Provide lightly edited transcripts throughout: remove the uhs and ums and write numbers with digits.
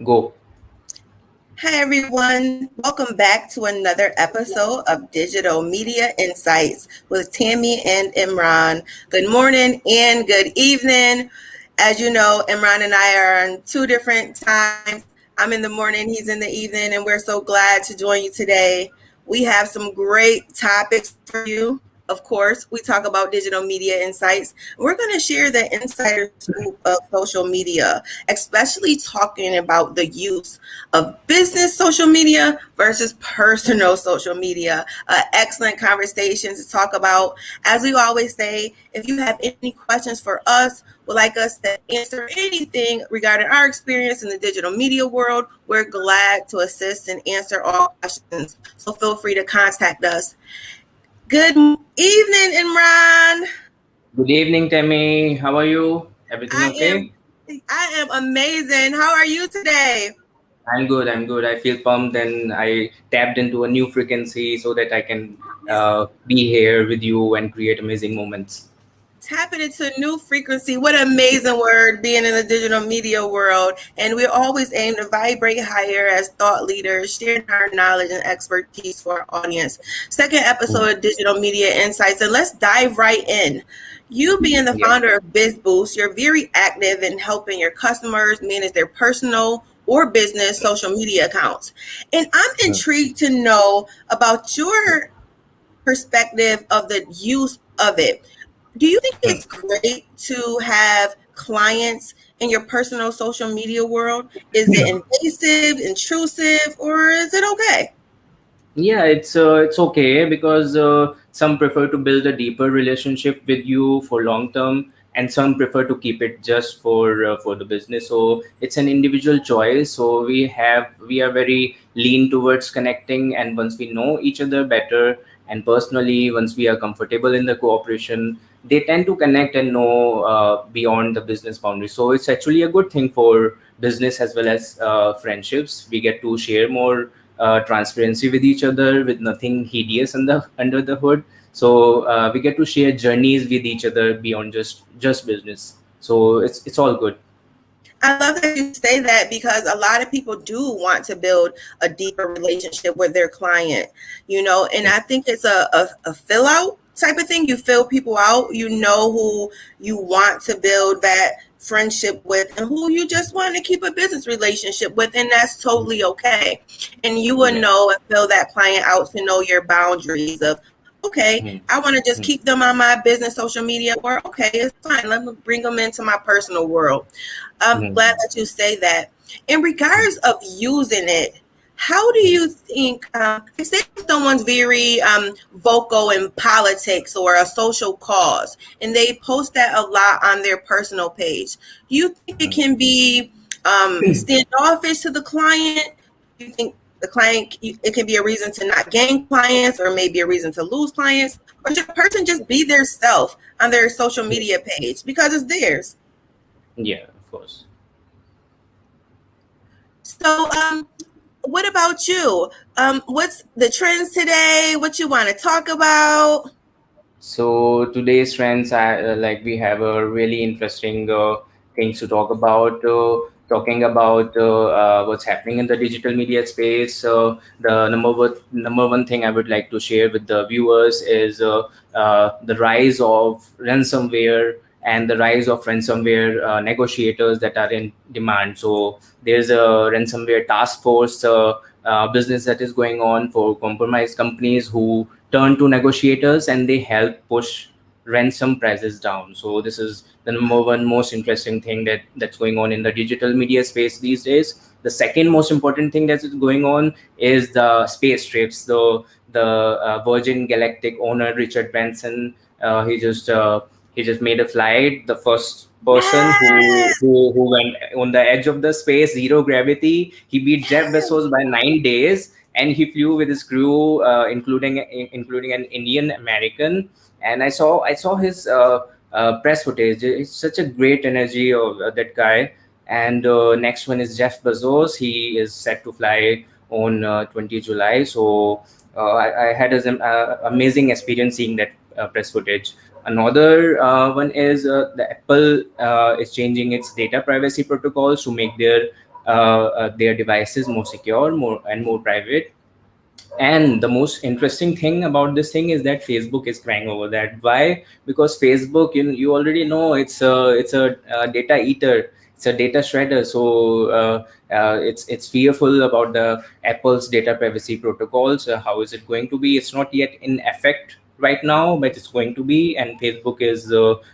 Go. Hi, everyone. Welcome back to another episode of Digital Media Insights with Tammy and Imran. Good morning and good evening. As you know, Imran and I are on two different times. I'm in the morning, he's in the evening, and we're so glad to join you today. We have some great topics for you. Of course, we talk about digital media insights. We're going to share the insider scoop of social media, especially talking about the use of business social media versus personal social media. Excellent conversation to talk about. As we always say, if you have any questions for us, would like us to answer anything regarding our experience in the digital media world, we're glad to assist and answer all questions. So feel free to contact us. Good evening, Imran. Good evening, Tammy. How are you? Everything I okay? am I am amazing. How are you today? I'm good. I'm good. I feel pumped and I tapped into a new frequency so that I can be here with you and create amazing moments. Tapping into new frequency. What an amazing word being in the digital media world. And we always aim to vibrate higher as thought leaders, sharing our knowledge and expertise for our audience. Second episode of Digital Media Insights. And let's dive right in. You being the Yeah. founder of BizBoost, you're very active in helping your customers manage their personal or business social media accounts. And I'm intrigued to know about your perspective of the use of it. Do you think it's great to have clients in your personal social media world? Is it invasive, intrusive, or is it okay? Yeah, it's okay because some prefer to build a deeper relationship with you for long term, and some prefer to keep it just for the business. So it's an individual choice. So we are very lean towards connecting, and once we know each other better, and personally, once we are comfortable in the cooperation, they tend to connect and know beyond the business boundaries. So it's actually a good thing for business as well as friendships. We get to share more transparency with each other with nothing hideous under the hood. So we get to share journeys with each other beyond just business. So it's all good. I love that you say that because a lot of people do want to build a deeper relationship with their client, and I think it's a fill out type of thing. You fill people out, you know who you want to build that friendship with and who you just want to keep a business relationship with, and that's totally okay. And you will Yeah. know and fill that client out to know your boundaries of, okay, Hmm. I want to just Hmm. keep them on my business social media, or okay, it's fine. Let me bring them into my personal world. I'm glad Hmm. that you say that. In regards of using it, how do you think, say if someone's very vocal in politics or a social cause, and they post that a lot on their personal page, do you think it can be standoffish to the client? Do you think the client, it can be a reason to not gain clients or maybe a reason to lose clients? Or should a person just be their self on their social media page because it's theirs? Yeah, of course. So, what about you? What's the trends today? What you want to talk about? So today's trends, like we have a really interesting things to talk about. Talking about what's happening in the digital media space. So the number one thing I would like to share with the viewers is the rise of ransomware and the rise of ransomware negotiators that are in demand. So there's a ransomware task force business that is going on for compromised companies who turn to negotiators and they help push ransom prices down. So this is the number one most interesting thing that's going on in the digital media space these days. The second most important thing that's going on is the space trips. The Virgin Galactic owner Richard Branson, he just made a flight. The first person Yes, who went on the edge of the space, zero gravity. He beat Jeff yes. Bezos by 9 days, and he flew with his crew, including an Indian American. And I saw his press footage. It's such a great energy of that guy. And next one is Jeff Bezos. He is set to fly on 20 July. So I had an amazing experience seeing that press footage. Another one is the Apple is changing its data privacy protocols to make their their devices more secure, more private. And the most interesting thing about this thing is that Facebook is crying over that. Why? Because Facebook, you already know, it's a data eater, it's a data shredder. So it's fearful about the Apple's data privacy protocols. How is it going to be? It's not yet in effect right now, but it's going to be, and Facebook is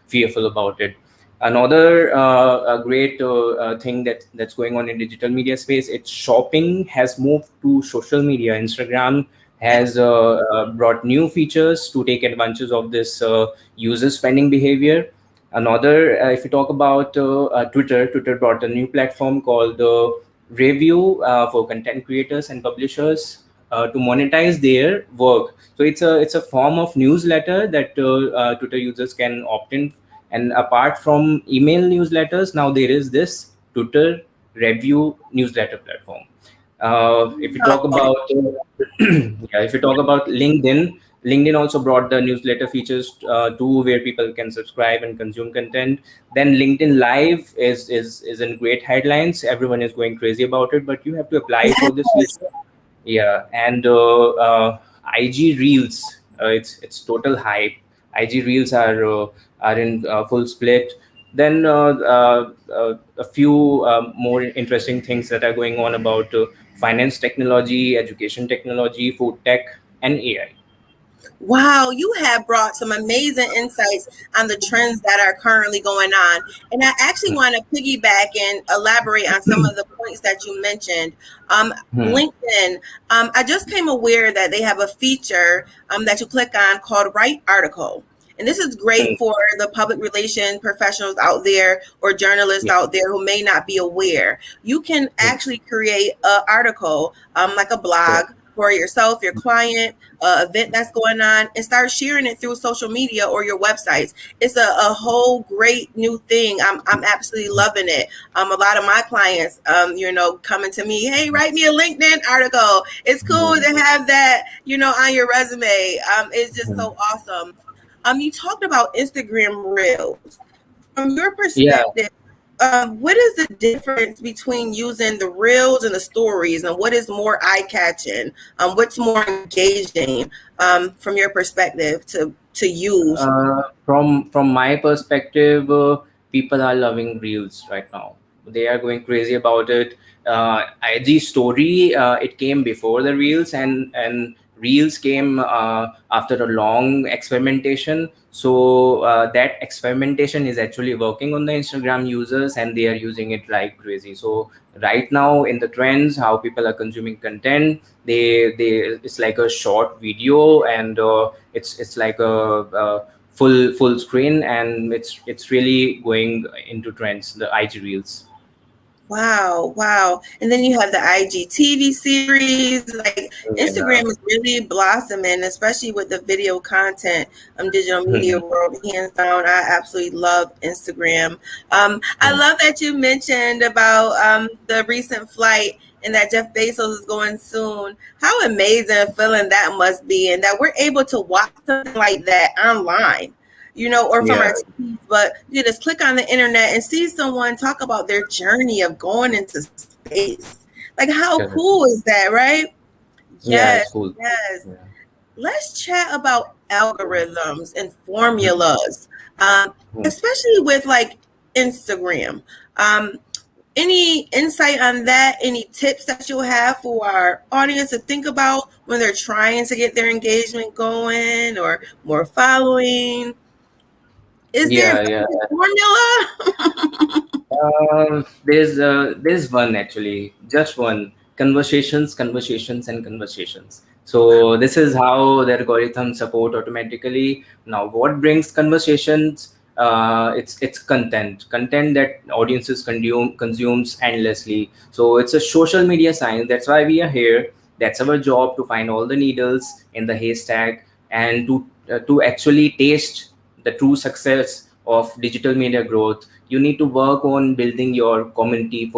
fearful about it. Another a great thing that's going on in digital media space, it's shopping has moved to social media. Instagram has brought new features to take advantage of this user spending behavior. Another, if you talk about Twitter brought a new platform called Review for content creators and publishers to monetize their work. So it's a form of newsletter that Twitter users can opt in. And apart from email newsletters, now there is this Twitter review newsletter platform. If you talk Oh, about yeah, if you talk about LinkedIn also brought the newsletter features to where people can subscribe and consume content. Then LinkedIn Live is in great headlines. Everyone is going crazy about it, but you have to apply for this yes. feature. Yeah, and IG Reels, it's total hype. IG Reels are in full split. Then a few more interesting things that are going on about finance technology, education technology, food tech, and AI. Wow, you have brought some amazing insights on the trends that are currently going on. And I actually want to piggyback and elaborate on some of the points that you mentioned. Hmm. LinkedIn, I just came aware that they have a feature that you click on called Write Article. And this is great Hmm. for the public relation professionals out there or journalists Yeah. out there who may not be aware. You can Hmm. actually create an article, like a Yeah. blog, for yourself, your client, event that's going on, and start sharing it through social media or your websites. It's a whole great new thing. I'm absolutely loving it. A lot of my clients, coming to me, hey, write me a LinkedIn article. It's cool Hmm. to have that, on your resume. It's just Hmm. so awesome. You talked about Instagram Reels. From your Yeah. perspective, what is the difference between using the reels and the stories, and what is more eye catching? What's more engaging, from your perspective to use? From my perspective, people are loving reels right now. They are going crazy about it. IG story, it came before the reels, and reels came after a long experimentation. So that experimentation is actually working on the Instagram users, and they are using it like crazy. So right now in the trends, how people are consuming content, they it's like a short video, and it's like a full screen, and it's really going into trends, the IG reels. Wow, wow. And then you have the IGTV series. Like Yeah. Instagram is really blossoming, especially with the video content, digital media Mhm. world. Hands down, I absolutely love Instagram. I Mhm. love that you mentioned about the recent flight and that Jeff Bezos is going soon. How amazing a feeling that must be, and that we're able to watch something like that online, or from Yeah. our TVs, but you just click on the internet and see someone talk about their journey of going into space. Like, how Correct. cool is that, right? Yeah, Yes, it's cool. yes. Yeah. Let's chat about algorithms and formulas, Mhm. especially with like Instagram. Um, any insight on that? Any tips that you'll have for our audience to think about when they're trying to get their engagement going or more following? Is there a Yeah, yeah. formula? There's one, actually, just one: conversations, conversations, and conversations. So this is how the algorithm support automatically. Now, what brings conversations? It's content that audiences consumes endlessly. So it's a social media science. That's why we are here. That's our job, to find all the needles in the haystack, and to actually taste the true success of digital media growth. You need to work on building your community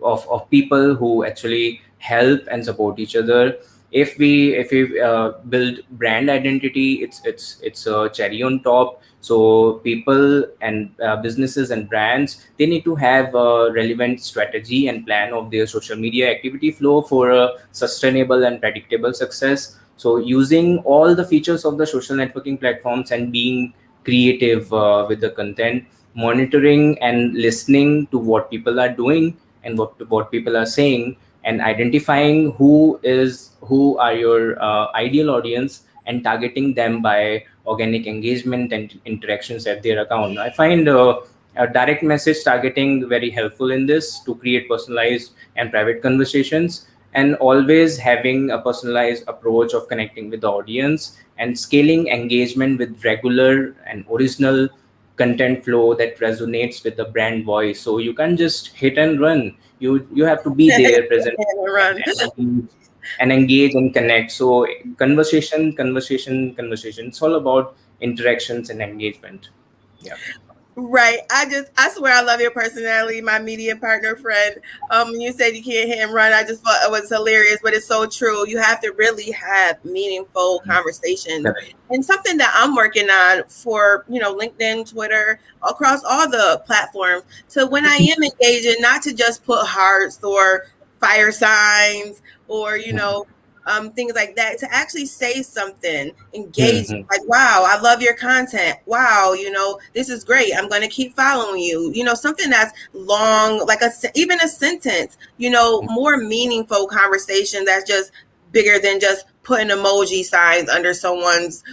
of people who actually help and support each other. if we build brand identity, it's a cherry on top. So people and businesses and brands, they need to have a relevant strategy and plan of their social media activity flow for a sustainable and predictable success. So using all the features of the social networking platforms and being creative with the content, monitoring and listening to what people are doing and what people are saying, and identifying who are your ideal audience and targeting them by organic engagement and interactions at their account. I find direct message targeting very helpful in this to create personalized and private conversations, and always having a personalized approach of connecting with the audience and scaling engagement with regular and original content flow that resonates with the brand voice. So you can't just hit and run. You have to be there, present, Run. and engage and connect. So conversation. It's all about interactions and engagement. Yeah. Right. I swear I love your personality, my media partner friend. When you said you can't hit and run, I just thought it was hilarious, but it's so true. You have to really have meaningful conversations. Correct. And something that I'm working on for, LinkedIn, Twitter, across all the platforms. So when I am engaging, not to just put hearts or fire signs or, things like that, to actually say something, engage, Mhm. like, wow, I love your content. Wow, this is great. I'm going to keep following you. Something that's long, like even a sentence, more meaningful conversation that's just bigger than just putting emoji signs under someone's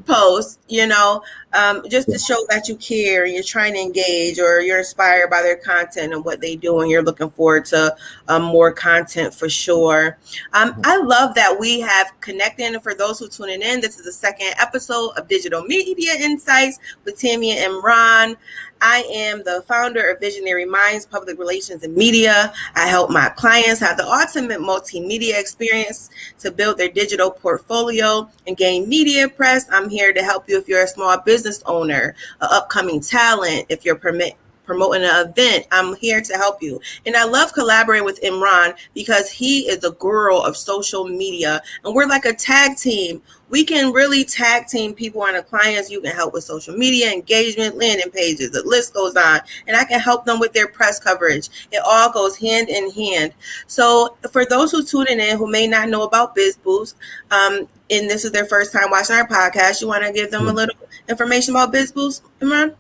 post, just to show that you care and you're trying to engage or you're inspired by their content and what they do and you're looking forward to more content for sure. I love that we have connected. And for those who tuning in, this is the second episode of Digital Media Insights with Tammy Imran. I am the founder of Visionary Minds, Public Relations and Media. I help my clients have the ultimate multimedia experience to build their digital portfolio and gain media press. I'm here to help you if you're a small business owner, an upcoming talent, if you're promoting an event. I'm here to help you. And I love collaborating with Imran because he is a guru of social media and we're like a tag team. We can really tag team people on the clients. You can help with social media, engagement, landing pages. The list goes on. And I can help them with their press coverage. It all goes hand in hand. So for those who tuning in who may not know about BizBoost, and this is their first time watching our podcast, you want to give them a little information about BizBoost, Imran?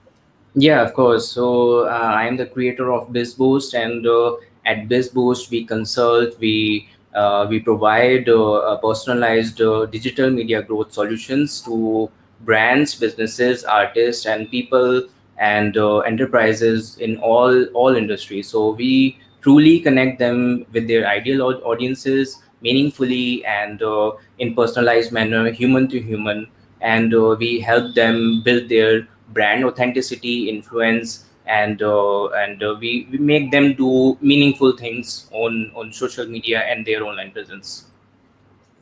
Yeah, of course. So I am the creator of BizBoost, and at BizBoost we consult, we provide personalized digital media growth solutions to brands, businesses, artists, and people and enterprises in all industries. So we truly connect them with their ideal audiences meaningfully and in personalized manner, human to human, and we help them build their brand authenticity, influence, and we make them do meaningful things on social media and their online presence.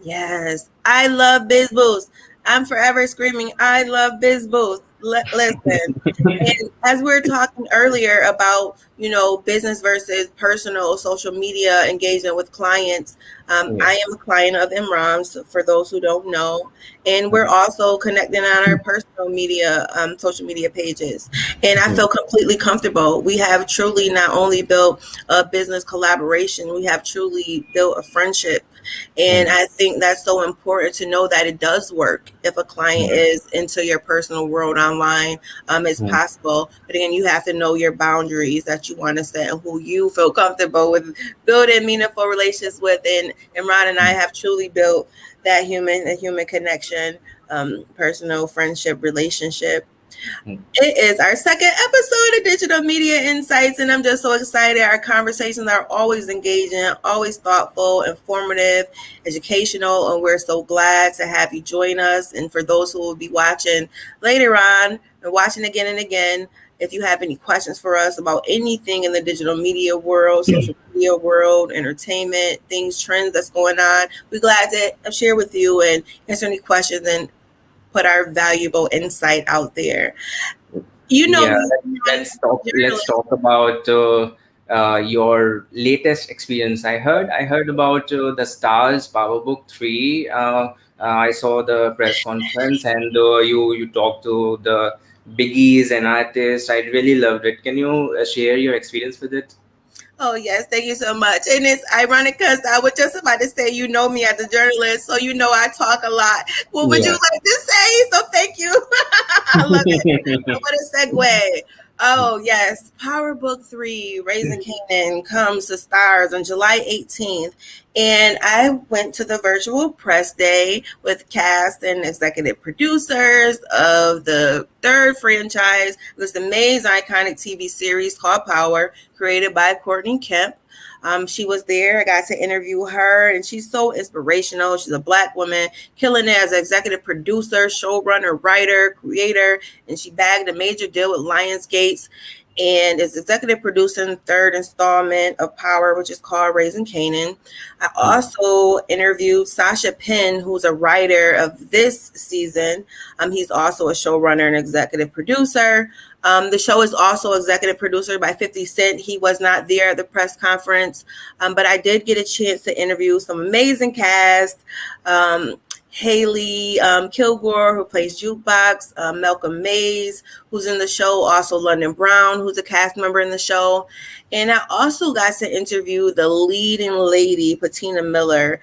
Yes, I love BizBoost. I'm forever screaming, I love BizBoost. Listen, and as we were talking earlier about, business versus personal social media engagement with clients, Yeah. I am a client of Imran's for those who don't know. And we're also connecting on our personal media, social media pages. And I feel completely comfortable. We have truly not only built a business collaboration, we have truly built a friendship. And I think that's so important to know that it does work if a client is into your personal world online. It's possible. But again, you have to know your boundaries that you want to set and who you feel comfortable with building meaningful relationships with. And Imran and I have truly built that human connection, personal friendship relationship. It is our second episode of Digital Media Insights, and I'm just so excited. Our conversations are always engaging, always thoughtful, informative, educational, and we're so glad to have you join us. And for those who will be watching later on and watching again and again, if you have any questions for us about anything in the digital media world, social media world, entertainment, things, trends that's going on, we're glad to share with you and answer any questions and put our valuable insight out there. You know Yeah, me, I'm let's talk. a Let's journalist. talk about your latest experience. I heard about the Stars Power Book 3. I saw the press conference, and you talked to the biggies and artists. I really loved it. Can you share your experience with it? Oh, yes, thank you so much. And it's ironic because I was just about to say, you know me as a journalist, so you know I talk a lot. What would you Yeah. like to say? So thank you. I love it. What a segue. Oh, yes. Power Book 3, Raising Canaan, comes to stars on July 18th. And I went to the virtual press day with cast and executive producers of the third franchise. It was the amazing, iconic TV series called Power, created by Courtney Kemp. She was there. I got to interview her, and she's so inspirational. She's a Black woman, killing it as an executive producer, showrunner, writer, creator, and she bagged a major deal with Lionsgate and is executive producer in the third installment of Power, which is called Raising Canaan. I also interviewed Sasha Penn, who's a writer of this season. He's also a showrunner and executive producer. The show is also executive producer by 50 Cent. He was not there at the press conference, but I did get a chance to interview some amazing cast. Haley Kilgore, who plays Jukebox, Malcolm Mays, who's in the show, also London Brown, who's a cast member in the show. And I also got to interview the leading lady, Patina Miller.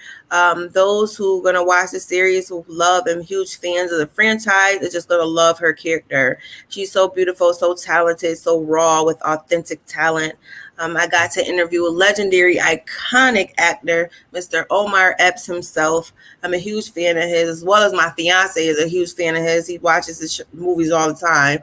Those who are going to watch the series, who love and huge fans of the franchise, are just going to love her character. She's so beautiful, so talented, so raw with authentic talent. I got to interview a legendary, iconic actor, Mr. Omar Epps himself. I'm a huge fan of his, as well as my fiance is a huge fan of his. He watches his movies all the time.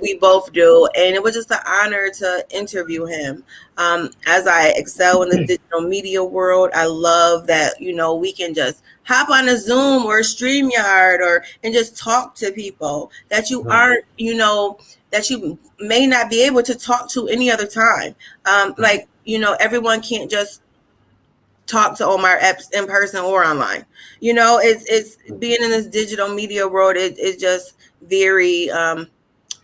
We both do. And it was just an honor to interview him. As I excel in the digital media world, I love that, we can just hop on a Zoom or a StreamYard and just talk to people that you aren't, that you may not be able to talk to any other time. Everyone can't just talk to Omar Epps in person or online. It's being in this digital media world. It's just very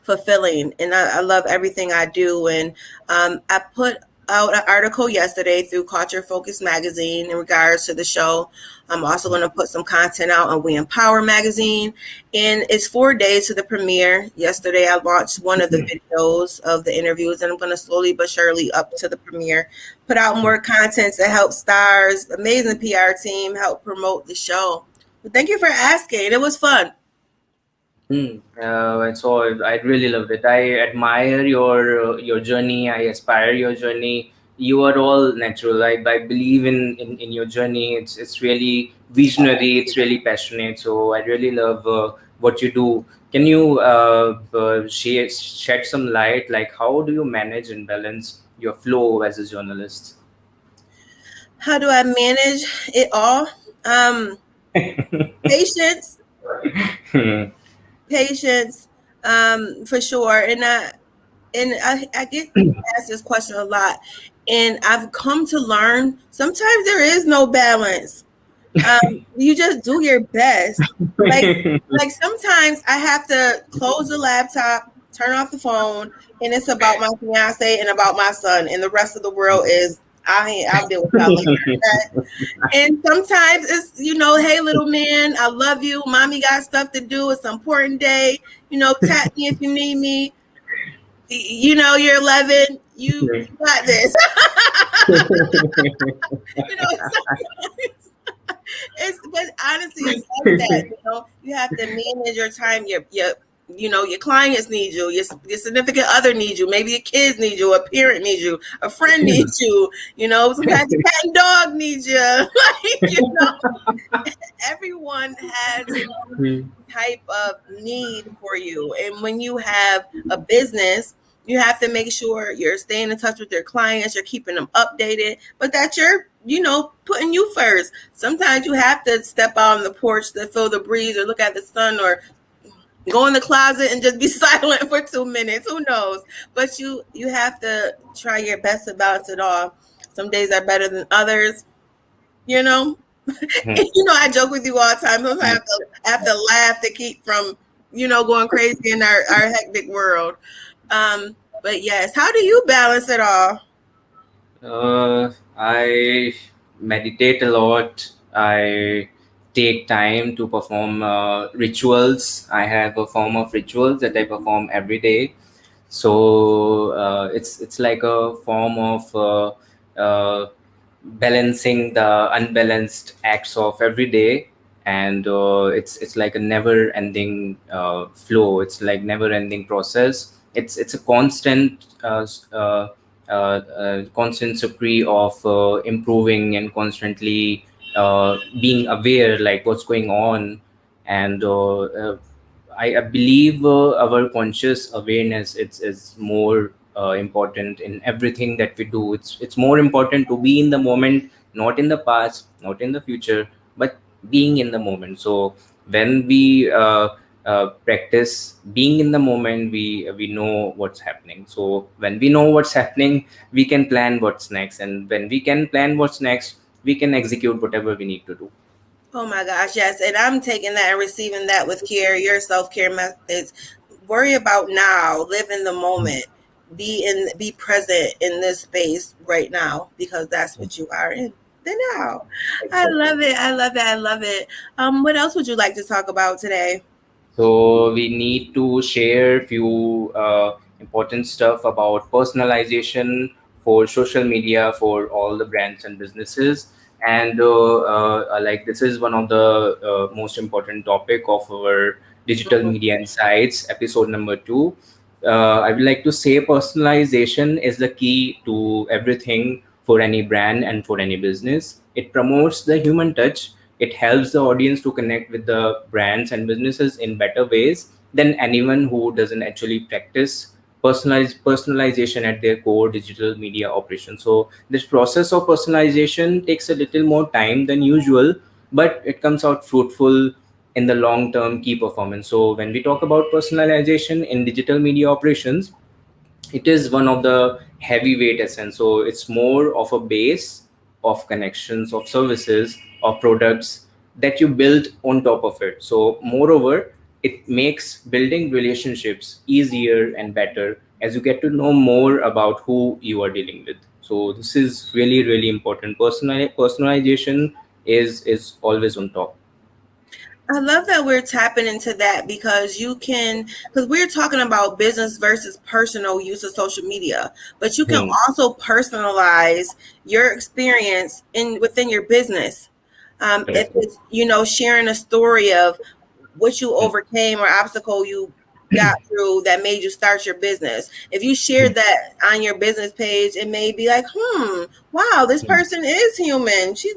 fulfilling, and I love everything I do. And I put out an article yesterday through Culture Focus magazine in regards to the show. I'm also going to put some content out on We Empower magazine, and it's 4 days to the premiere. Yesterday I launched one of the videos of the interviews, and I'm going to slowly but surely up to the premiere, put out more content to help stars, amazing PR team, help promote the show. But thank you for asking. It was fun. I really loved it. I admire your journey. I aspire your journey. You are all natural. I believe in your journey. It's really visionary. It's really passionate. So I really love what you do. Can you shed some light? Like, how do you manage and balance your flow as a journalist? How do I manage it all? Patience, patience, for sure. And I get asked this question a lot, and I've come to learn sometimes there is no balance. You just do your best. Like sometimes I have to close the laptop, turn off the phone, and it's about my fiance and about my son, and the rest of the world is I'll deal with y'all later. And sometimes it's, hey, little man, I love you. Mommy got stuff to do. It's an important day. Tap me if you need me. You're 11. You got this. But honestly, it's like that. You have to manage your time. Your clients need you. Your significant other needs you. Maybe your kids need you. A parent needs you. A friend needs you. Sometimes your cat and dog needs you. Everyone has some type of need for you. And when you have a business, you have to make sure you're staying in touch with your clients, you're keeping them updated, but that you're, putting you first. Sometimes you have to step out on the porch to feel the breeze or look at the sun or go in the closet and just be silent for 2 minutes. Who knows? But you have to try your best to balance it all. Some days are better than others, I joke with you all the time. Sometimes I have to laugh to keep from, going crazy in our hectic world. But yes, how do you balance it all? I meditate a lot. I take time to perform rituals. I have a form of rituals that I perform every day. So it's like a form of balancing the unbalanced acts of every day, and it's like a never ending flow. It's like never ending process. It's a constant constant spree of improving and constantly being aware like what's going on. And I believe our conscious awareness is more important in everything that we do. It's more important to be in the moment, not in the past, not in the future, but being in the moment. So when we practice being in the moment, we know what's happening. So when we know what's happening, we can plan what's next, and when we can plan what's next, we can execute whatever we need to do. Oh my gosh, yes. And I'm taking that and receiving that with care, your self care methods. Worry about now, live in the moment, be present in this space right now because that's what you are in the now. I Exactly. love it. I love it. I love it. What else would you like to talk about today? So we need to share few important stuff about personalization for social media for all the brands and businesses. And like this is one of the most important topic of our digital media insights episode number 2. I would like to say personalization is the key to everything for any brand and for any business. It promotes the human touch. It helps the audience to connect with the brands and businesses in better ways than anyone who doesn't actually practice personalization at their core digital media operation. So this process of personalization takes a little more time than usual, but it comes out fruitful in the long term key performance. So when we talk about personalization in digital media operations, it is one of the heavyweight essence. So it's more of a base of connections, of services, of products that you build on top of it. So moreover, it makes building relationships easier and better as you get to know more about who you are dealing with. So this is really really important. Personalization is always on top. I love that we're tapping into that because because we're talking about business versus personal use of social media, but you can Hmm. also personalize your experience within your business. If Correct. it's, sharing a story of what you overcame or obstacle you got through that made you start your business. If you shared that on your business page, it may be like, wow, this person is human. She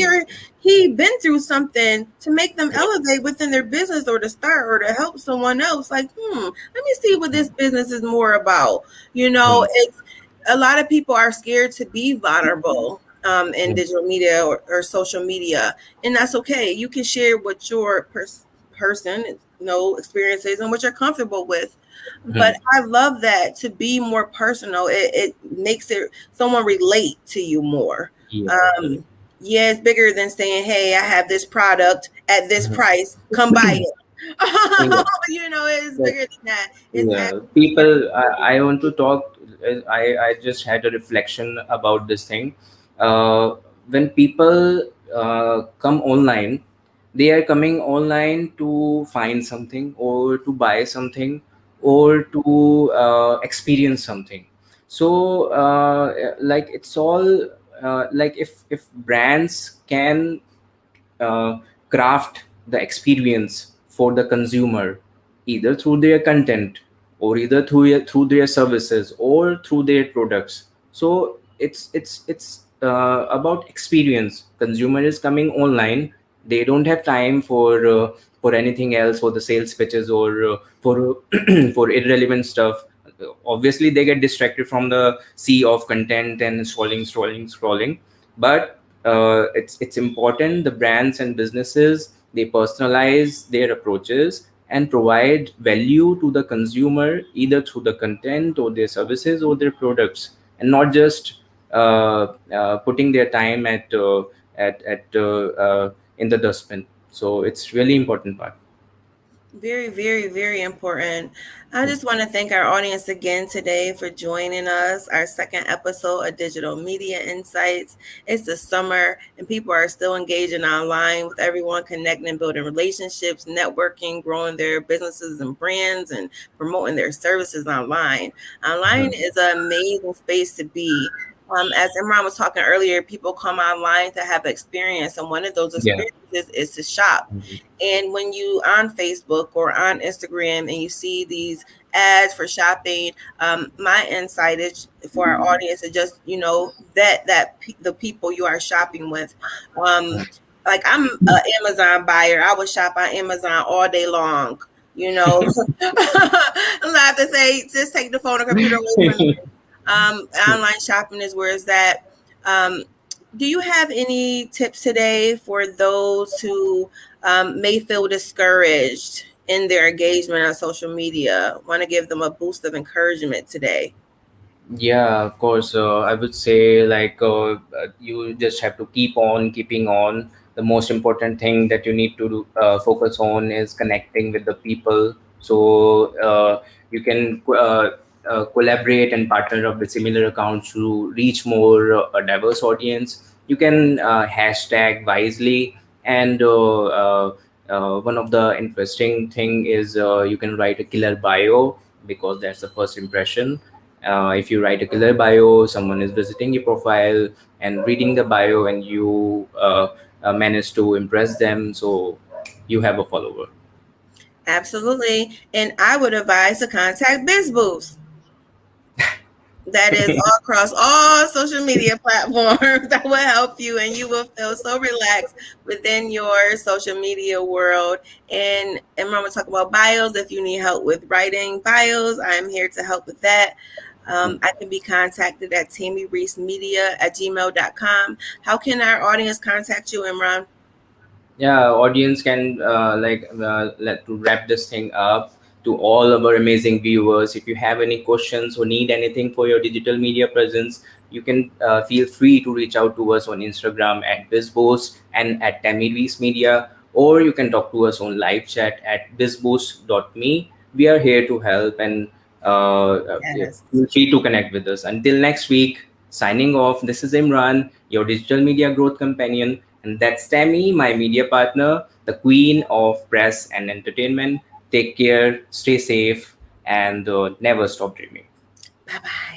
or he been through something to make them elevate within their business or to start or to help someone else. Like, let me see what this business is more about. It's a lot of people are scared to be vulnerable in digital media or social media, and that's okay. You can share what your person, experiences and what you're comfortable with. But I love that to be more personal. It makes it someone relate to you more. Yeah. Um, yeah, it's bigger than saying, "Hey, I have this product at this price. Come buy it." Yeah. It's Yeah. bigger than that. It's Yeah, actually more. people. I want to talk. I just had a reflection about this thing. Uh, when people come online, they are coming online to find something or to buy something or to experience something. So like it's all like if brands can uh, craft the experience for the consumer either through their content or either through their services or through their products. So it's about experience. Consumer is coming online, they don't have time for anything else, for the sales pitches or for for irrelevant stuff. Obviously they get distracted from the sea of content and scrolling. But it's important the brands and businesses they personalize their approaches and provide value to the consumer either through the content or their services or their products, and not just putting their time at in the dustbin. So it's really important part. Very, very, very important. I just want to thank our audience again today for joining us. Our second episode of Digital Media Insights. It's the summer, and people are still engaging online with everyone connecting, building relationships, networking, growing their businesses and brands, and promoting their services online. Online Mhm. is an amazing space to be. As Imran was talking earlier, people come online to have experience, and one of those Yeah. experiences is to shop. Mhm. And when you on Facebook or on Instagram and you see these ads for shopping, my insight is for our audience is just the people you are shopping with. Um, like I'm an Amazon buyer, I would shop on Amazon all day long. You know, I'm not to say just take the phone or computer away from me. Online shopping is where it's at. Um, do you have any tips today for those who may feel discouraged in their engagement on social media? Want to give them a boost of encouragement today? Yeah, of course. I would say you just have to keep on keeping on. The most important thing that you need to focus on is connecting with the people. So you can collaborate and partner up with similar accounts to reach more a diverse audience. You can hashtag wisely, and one of the interesting thing is you can write a killer bio because that's the first impression. If you write a killer bio, someone is visiting your profile and reading the bio, and you manage to impress them, so you have a follower. Absolutely. And I would advise to contact BizBoost. That is all across all social media platforms that will help you, and you will feel so relaxed within your social media world. And I'm going to talk about bios. If you need help with writing bios, I'm here to help with that. I can be contacted at tammyreesemedia@gmail.com. How can our audience contact you, Imran? Yeah, audience can let to wrap this thing up. To all of our amazing viewers, if you have any questions or need anything for your digital media presence, you can feel free to reach out to us on Instagram at bizboost and at Tammy Media, or you can talk to us on live chat at bizboost.me. We are here to help, and yeah, Yes. feel free to connect with us. Until next week, signing off. This is Imran, your digital media growth companion, and that's Tammy, my media partner, the queen of press and entertainment. Take care, stay safe, and never stop dreaming. Bye bye.